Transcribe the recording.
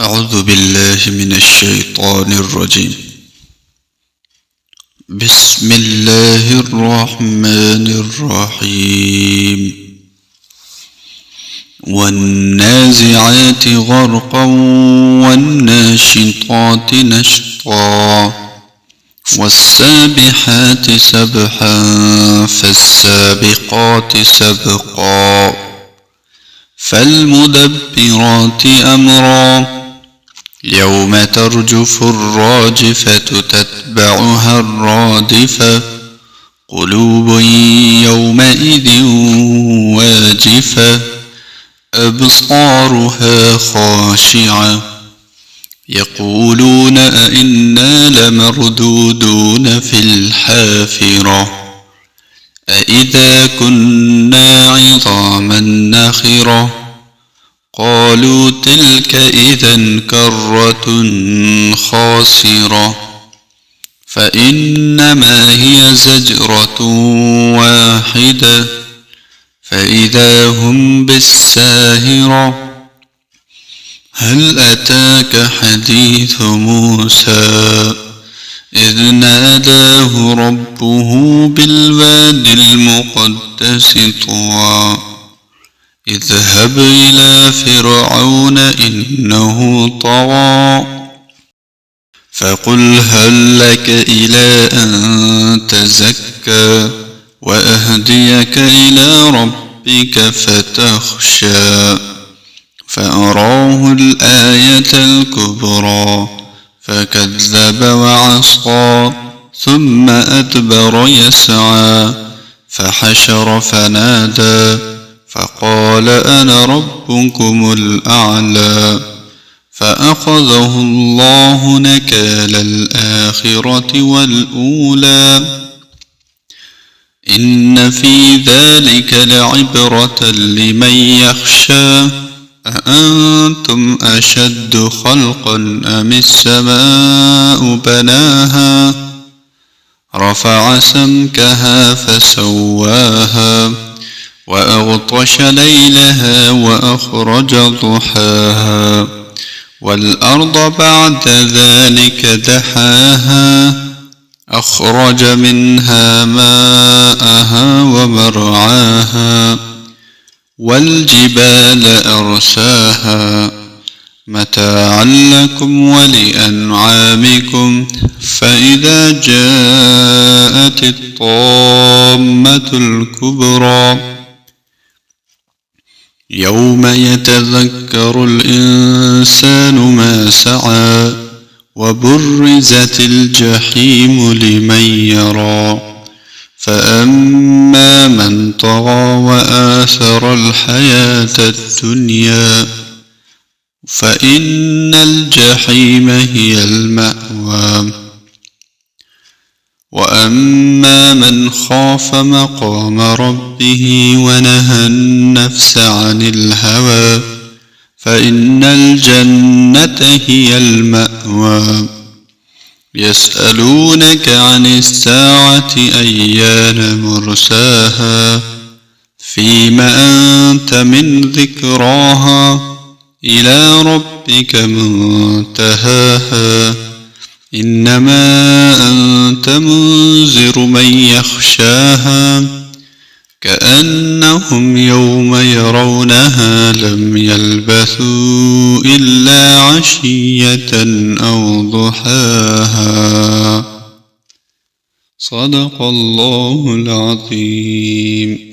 أعوذ بالله من الشيطان الرجيم. بسم الله الرحمن الرحيم. والنازعات غرقا والناشطات نشطا والسابحات سبحا فالسابقات سبقا فالمدبرات أمرا يوم ترجف الراجفة تتبعها الرادفة قلوب يومئذ واجفة أبصارها خاشعة يقولون أئنا لمردودون في الحافرة أئذا كنا عظاما نخرة قالوا تلك إذا كرة خاسرة فإنما هي زجرة واحدة فإذا هم بالساهرة هل أتاك حديث موسى إذ ناداه ربه بالواد المقدس طوى اذهب إلى فرعون إنه طغى فقل هل لك إلى أن تزكى وأهديك إلى ربك فتخشى فأراه الآية الكبرى فكذب وعصى ثم أدبر يسعى فحشر فنادى فقال أنا ربكم الأعلى فأخذه الله نكال الآخرة والأولى إن في ذلك لعبرة لمن يخشى أأنتم أشد خلقا أم السماء بناها رفع سمكها فسواها وأغطش ليلها وأخرج ضحاها والأرض بعد ذلك دحاها أخرج منها ماءها ومرعاها والجبال أرساها متاعا لكم ولأنعامكم فإذا جاءت الطامة الكبرى يوم يتذكر الإنسان ما سعى وبرزت الجحيم لمن يرى فأما من طغى وآثر الحياة الدنيا فإن الجحيم هي المأوى وأما من خاف مقام ربه ونهى النفس عن الهوى فإن الجنة هي المأوى يسألونك عن الساعة أيان مرساها فيم أنت من ذكراها إلى ربك منتهاها إنما أنت منذر من يخشاها كأنهم يوم يرونها لم يلبثوا إلا عشية أو ضحاها صدق الله العظيم.